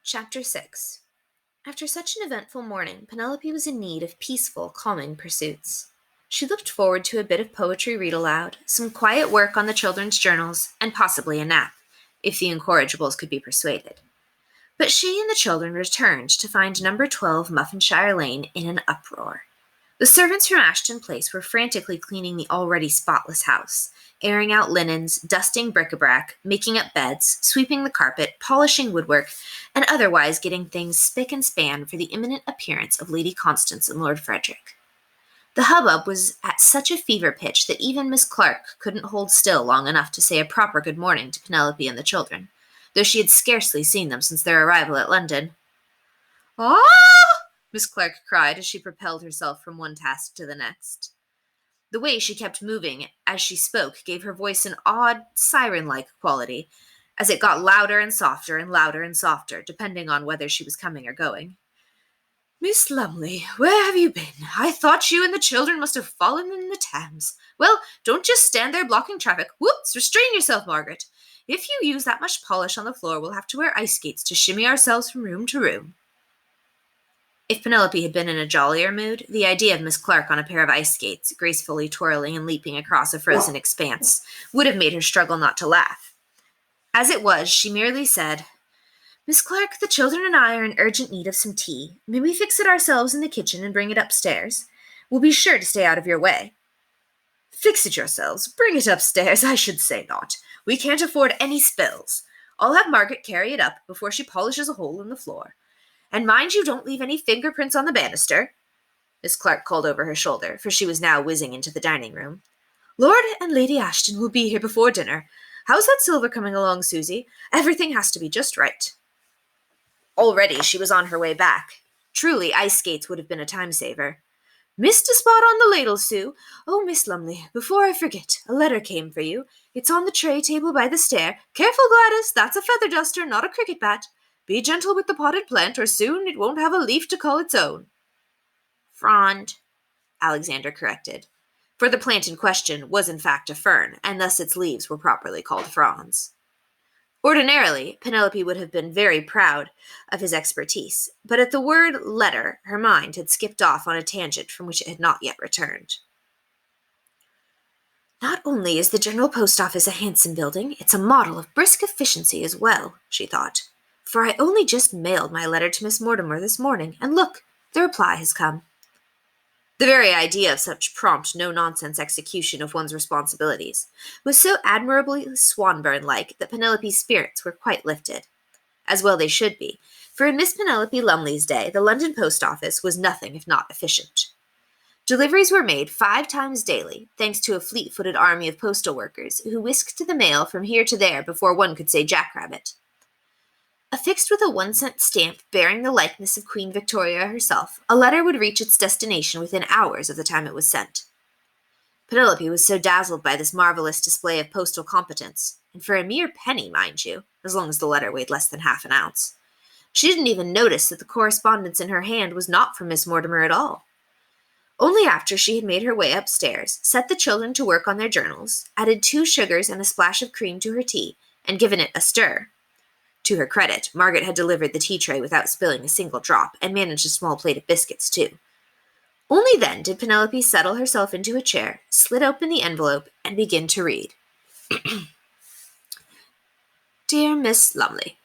Ch.6. After such an eventful morning, Penelope was in need of peaceful, calming pursuits. She looked forward to a bit of poetry read aloud, some quiet work on the children's journals, and possibly a nap, if the Incorrigibles could be persuaded. But she and the children returned to find number 12 Muffinshire Lane in an uproar. The servants from Ashton Place were frantically cleaning the already spotless house, airing out linens, dusting bric-a-brac, making up beds, sweeping the carpet, polishing woodwork, and otherwise getting things spick and span for the imminent appearance of Lady Constance and Lord Frederick. The hubbub was at such a fever pitch that even Miss Clark couldn't hold still long enough to say a proper good morning to Penelope and the children, though she had scarcely seen them since their arrival at London. "Ah!" Miss Clark cried as she propelled herself from one task to the next. The way she kept moving as she spoke gave her voice an odd, siren-like quality, as it got louder and softer, depending on whether she was coming or going. "Miss Lumley, where have you been? I thought you and the children must have fallen in the Thames. Well, don't just stand there blocking traffic. Whoops! Restrain yourself, Margaret. If you use that much polish on the floor, we'll have to wear ice skates to shimmy ourselves from room to room." If Penelope had been in a jollier mood, the idea of Miss Clark on a pair of ice skates, gracefully twirling and leaping across a frozen expanse, would have made her struggle not to laugh. As it was, she merely said, "Miss Clark, the children and I are in urgent need of some tea. May we fix it ourselves in the kitchen and bring it upstairs? We'll be sure to stay out of your way." "Fix it yourselves? Bring it upstairs? I should say not. We can't afford any spills. I'll have Margaret carry it up before she polishes a hole in the floor. And mind you don't leave any fingerprints on the banister," Miss Clark called over her shoulder, for she was now whizzing into the dining room. "Lord and Lady Ashton will be here before dinner. How's that silver coming along, Susie? Everything has to be just right." Already she was on her way back. Truly, ice skates would have been a time-saver. "Missed a spot on the ladle, Sue. Oh, Miss Lumley, before I forget, a letter came for you. It's on the tray table by the stair. Careful, Gladys, that's a feather duster, not a cricket bat. Be gentle with the potted plant, or soon it won't have a leaf to call its own." "Frond," Alexander corrected, for the plant in question was in fact a fern, and thus its leaves were properly called fronds. Ordinarily, Penelope would have been very proud of his expertise, but at the word letter, her mind had skipped off on a tangent from which it had not yet returned. "Not only is the General Post Office a handsome building, it's a model of brisk efficiency as well," she thought. "For I only just mailed my letter to Miss Mortimer this morning, and look, the reply has come." The very idea of such prompt, no-nonsense execution of one's responsibilities was so admirably Swinburne-like that Penelope's spirits were quite lifted. As well they should be, for in Miss Penelope Lumley's day, the London post office was nothing if not efficient. Deliveries were made 5 times daily, thanks to a fleet-footed army of postal workers who whisked the mail from here to there before one could say jackrabbit. Affixed with a 1-cent stamp bearing the likeness of Queen Victoria herself, a letter would reach its destination within hours of the time it was sent. Penelope was so dazzled by this marvelous display of postal competence, and for a mere penny, mind you, as long as the letter weighed less than half an ounce, she didn't even notice that the correspondence in her hand was not from Miss Mortimer at all. Only after she had made her way upstairs, set the children to work on their journals, added 2 sugars and a splash of cream to her tea, and given it a stir. To her credit, Margaret had delivered the tea tray without spilling a single drop, and managed a small plate of biscuits, too. Only then did Penelope settle herself into a chair, slit open the envelope, and begin to read. "Dear Miss Lumley,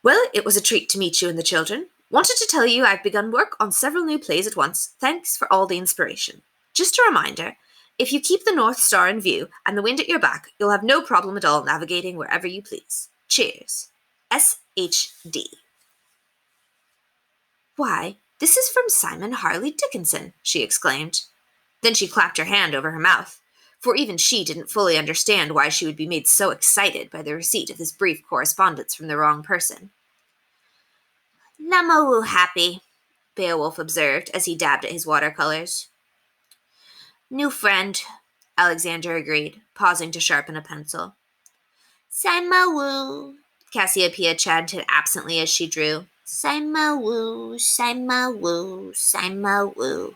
well, it was a treat to meet you and the children. Wanted to tell you I've begun work on several new plays at once. Thanks for all the inspiration. Just a reminder, if you keep the North Star in view and the wind at your back, you'll have no problem at all navigating wherever you please. Cheers. S.H.D." "Why, this is from Simon Harley Dickinson," she exclaimed. Then she clapped her hand over her mouth, for even she didn't fully understand why she would be made so excited by the receipt of this brief correspondence from the wrong person. "Lamawoo happy," Beowulf observed as he dabbed at his watercolors. "New friend," Alexander agreed, pausing to sharpen a pencil. "Simawoo," Cassiopeia chanted absently as she drew. "Simawoo, Simawoo, Simawoo."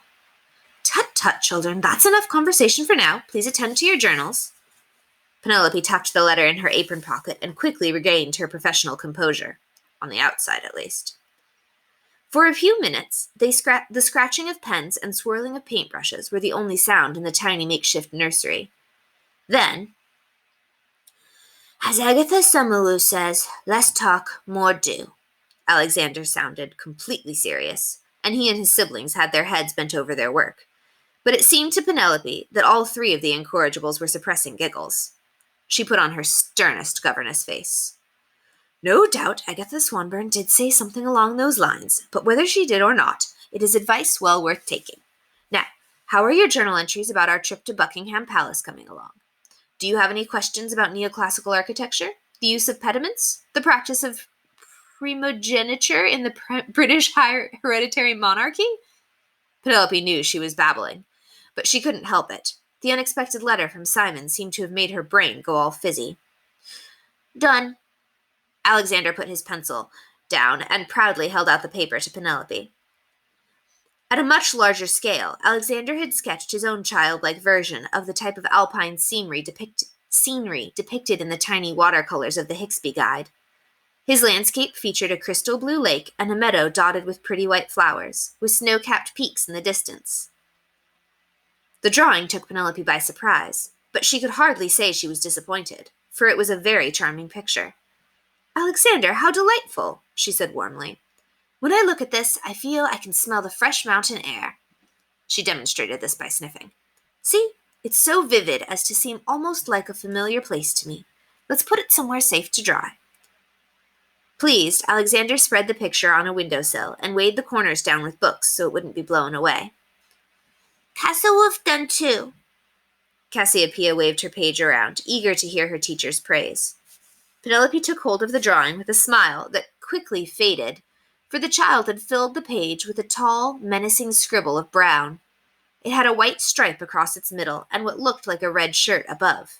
"Tut-tut, children, that's enough conversation for now. Please attend to your journals." Penelope tucked the letter in her apron pocket and quickly regained her professional composure. on the outside at least. For a few minutes, the scratching of pens and swirling of paintbrushes were the only sound in the tiny makeshift nursery. Then, as Agatha Summerloo says, less talk, more do. Alexander sounded completely serious, and he and his siblings had their heads bent over their work. But it seemed to Penelope that all three of the Incorrigibles were suppressing giggles. She put on her sternest governess face. No doubt Agatha Swanburn did say something along those lines, but whether she did or not, it is advice well worth taking. Now, how are your journal entries about our trip to Buckingham Palace coming along? Do you have any questions about neoclassical architecture, the use of pediments, the practice of primogeniture in the British hereditary monarchy? Penelope knew she was babbling, but she couldn't help it. The unexpected letter from Simon seemed to have made her brain go all fizzy. Done. Alexander put his pencil down and proudly held out the paper to Penelope. At a much larger scale, Alexander had sketched his own childlike version of the type of alpine scenery depicted in the tiny watercolors of the Hixby Guide. His landscape featured a crystal blue lake and a meadow dotted with pretty white flowers, with snow-capped peaks in the distance. The drawing took Penelope by surprise, but she could hardly say she was disappointed, for it was a very charming picture. Alexander, how delightful, she said warmly. When I look at this, I feel I can smell the fresh mountain air. She demonstrated this by sniffing. See, it's so vivid as to seem almost like a familiar place to me. Let's put it somewhere safe to dry. Pleased, Alexander spread the picture on a windowsill and weighed the corners down with books so it wouldn't be blown away. Castlewood done too. Cassiopeia waved her page around, eager to hear her teacher's praise. Penelope took hold of the drawing with a smile that quickly faded, for the child had filled the page with a tall, menacing scribble of brown. It had a white stripe across its middle and what looked like a red shirt above.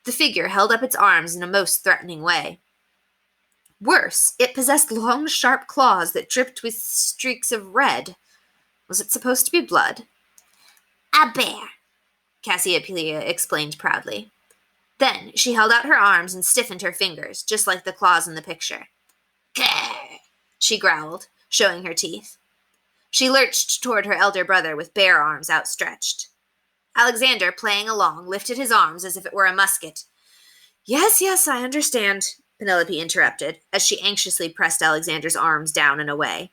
The figure held up its arms in a most threatening way. Worse, it possessed long, sharp claws that dripped with streaks of red. Was it supposed to be blood? A bear, Cassiopeia explained proudly. Then she held out her arms and stiffened her fingers, just like the claws in the picture. Grr, she growled, showing her teeth. She lurched toward her elder brother with bare arms outstretched. Alexander, playing along, lifted his arms as if it were a musket. Yes, I understand, Penelope interrupted, as she anxiously pressed Alexander's arms down and away.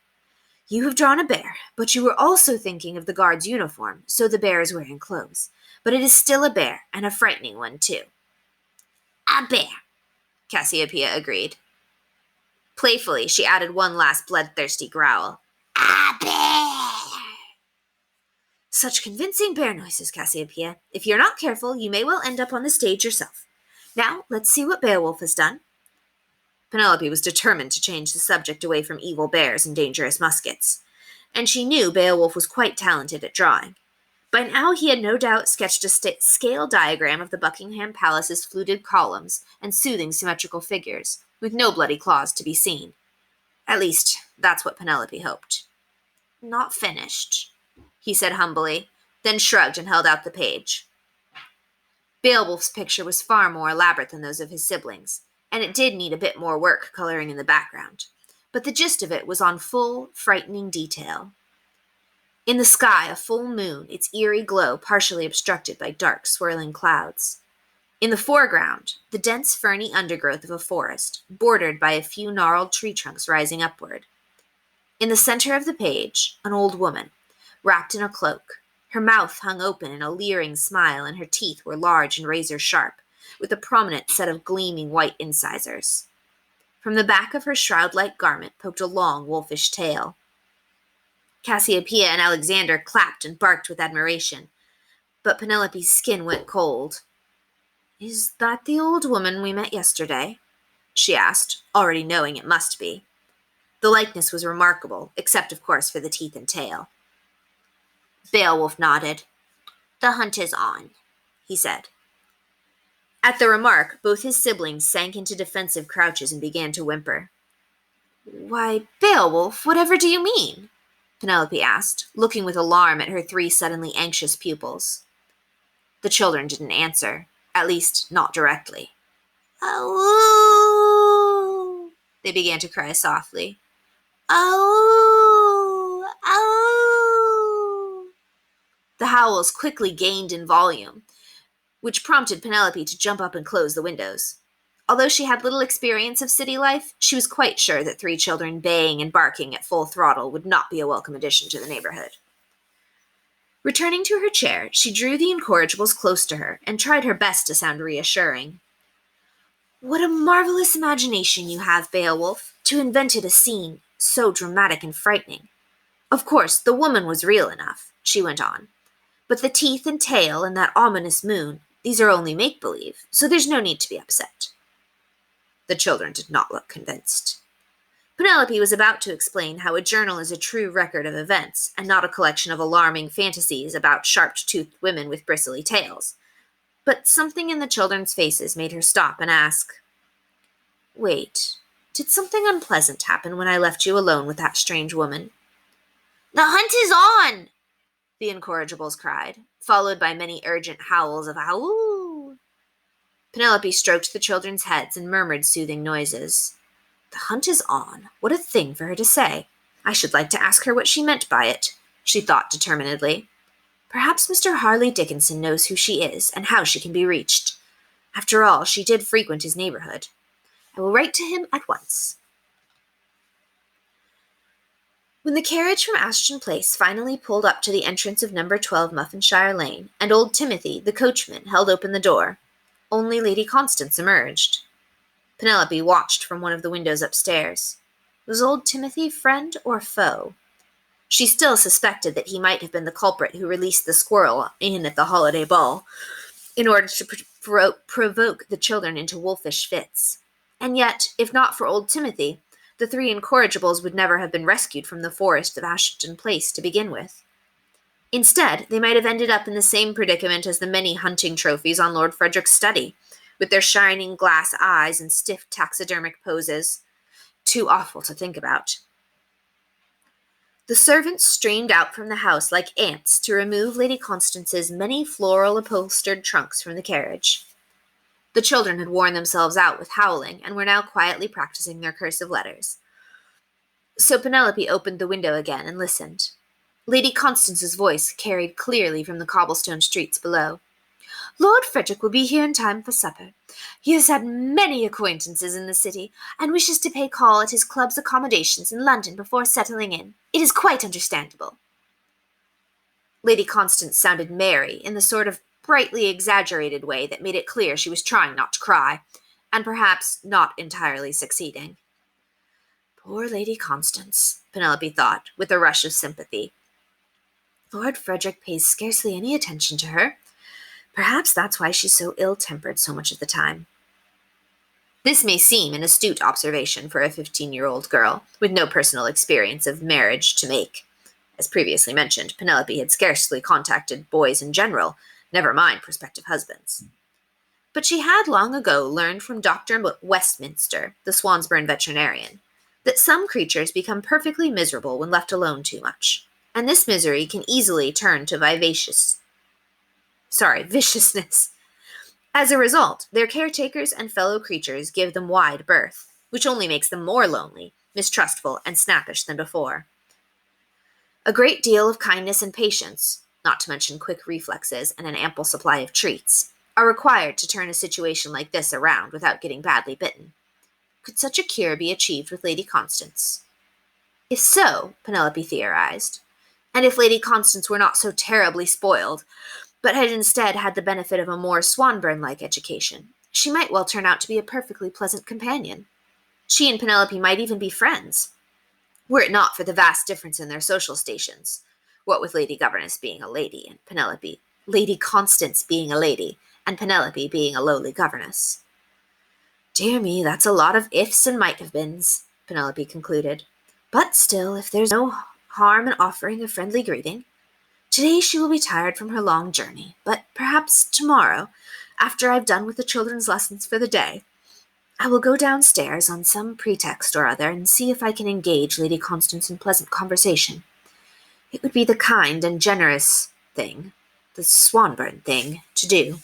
You have drawn a bear, but you were also thinking of the guard's uniform, so the bear is wearing clothes. But it is still a bear, and a frightening one, too. A bear, Cassiopeia agreed. Playfully, she added one last bloodthirsty growl. A bear! Such convincing bear noises, Cassiopeia. If you're not careful, you may well end up on the stage yourself. Now, let's see what Beowulf has done. Penelope was determined to change the subject away from evil bears and dangerous muskets, and she knew Beowulf was quite talented at drawing. By now he had no doubt sketched a scale diagram of the Buckingham Palace's fluted columns and soothing symmetrical figures, with no bloody claws to be seen. At least, that's what Penelope hoped. Not finished, he said humbly, then shrugged and held out the page. Beowulf's picture was far more elaborate than those of his siblings, and it did need a bit more work coloring in the background, but the gist of it was on full, frightening detail. In the sky, a full moon, its eerie glow partially obstructed by dark, swirling clouds. In the foreground, the dense, ferny undergrowth of a forest, bordered by a few gnarled tree trunks rising upward. In the center of the page, an old woman, wrapped in a cloak. Her mouth hung open in a leering smile, and her teeth were large and razor-sharp, with a prominent set of gleaming white incisors. From the back of her shroud-like garment poked a long, wolfish tail. Cassiopeia and Alexander clapped and barked with admiration, but Penelope's skin went cold. Is that the old woman we met yesterday? She asked, already knowing it must be. The likeness was remarkable, except, of course, for the teeth and tail. Beowulf nodded. The hunt is on, he said. At the remark, both his siblings sank into defensive crouches and began to whimper. Why, Beowulf, whatever do you mean? Penelope asked, looking with alarm at her three suddenly anxious pupils. The children didn't answer, at least not directly. Oh, They began to cry softly. Oh! Oh! The howls quickly gained in volume, which prompted Penelope to jump up and close the windows. Although she had little experience of city life, she was quite sure that 3 children baying and barking at full throttle would not be a welcome addition to the neighborhood. Returning to her chair, she drew the Incorrigibles close to her and tried her best to sound reassuring. What a marvelous imagination you have, Beowulf, to invented a scene so dramatic and frightening. Of course, the woman was real enough, she went on. But the teeth and tail and that ominous moon, these are only make-believe, so there's no need to be upset. The children did not look convinced. Penelope was about to explain how a journal is a true record of events, and not a collection of alarming fantasies about sharp-toothed women with bristly tails. But something in the children's faces made her stop and ask, Wait, did something unpleasant happen when I left you alone with that strange woman? The hunt is on! The Incorrigibles cried, followed by many urgent howls of "Ow!" Penelope stroked the children's heads and murmured soothing noises. The hunt is on. What a thing for her to say. I should like to ask her what she meant by it, she thought determinedly. Perhaps Mr. Harley Dickinson knows who she is and how she can be reached. After all, she did frequent his neighborhood. I will write to him at once. When the carriage from Ashton Place finally pulled up to the entrance of No. 12 Muffinshire Lane, and old Timothy, the coachman, held open the door, only Lady Constance emerged. Penelope watched from one of the windows upstairs. Was old Timothy friend or foe? She still suspected that he might have been the culprit who released the squirrel in at the holiday ball, in order to provoke the children into wolfish fits. And yet, if not for old Timothy, the 3 Incorrigibles would never have been rescued from the forest of Ashton Place to begin with. Instead, they might have ended up in the same predicament as the many hunting trophies on Lord Frederick's study, with their shining glass eyes and stiff taxidermic poses. Too awful to think about. The servants streamed out from the house like ants to remove Lady Constance's many floral-upholstered trunks from the carriage. The children had worn themselves out with howling and were now quietly practicing their cursive letters. So Penelope opened the window again and listened. Lady Constance's voice carried clearly from the cobblestone streets below. Lord Frederick will be here in time for supper. He has had many acquaintances in the city, and wishes to pay call at his club's accommodations in London before settling in. It is quite understandable. Lady Constance sounded merry in the sort of brightly exaggerated way that made it clear she was trying not to cry, and perhaps not entirely succeeding. Poor Lady Constance, Penelope thought, with a rush of sympathy. Lord Frederick pays scarcely any attention to her. Perhaps that's why she's so ill-tempered so much of the time. This may seem an astute observation for a 15-year-old girl, with no personal experience of marriage to make. As previously mentioned, Penelope had scarcely contacted boys in general, never mind prospective husbands. But she had long ago learned from Dr. Westminster, the Swansburn veterinarian, that some creatures become perfectly miserable when left alone too much, and this misery can easily turn to viciousness. As a result, their caretakers and fellow creatures give them wide berth, which only makes them more lonely, mistrustful, and snappish than before. A great deal of kindness and patience, not to mention quick reflexes and an ample supply of treats, are required to turn a situation like this around without getting badly bitten. Could such a cure be achieved with Lady Constance? If so, Penelope theorized, and if Lady Constance were not so terribly spoiled, but had instead had the benefit of a more Swanburn-like education, she might well turn out to be a perfectly pleasant companion. She and Penelope might even be friends, were it not for the vast difference in their social stations, what with Lady Governess being a lady and Lady Constance being a lady, and Penelope being a lowly governess. Dear me, that's a lot of ifs and might-have-beens, Penelope concluded. But still, if there's no harm in offering a friendly greeting. Today she will be tired from her long journey, but perhaps tomorrow, after I've done with the children's lessons for the day, I will go downstairs on some pretext or other and see if I can engage Lady Constance in pleasant conversation. It would be the kind and generous thing, the Swanburn thing, to do.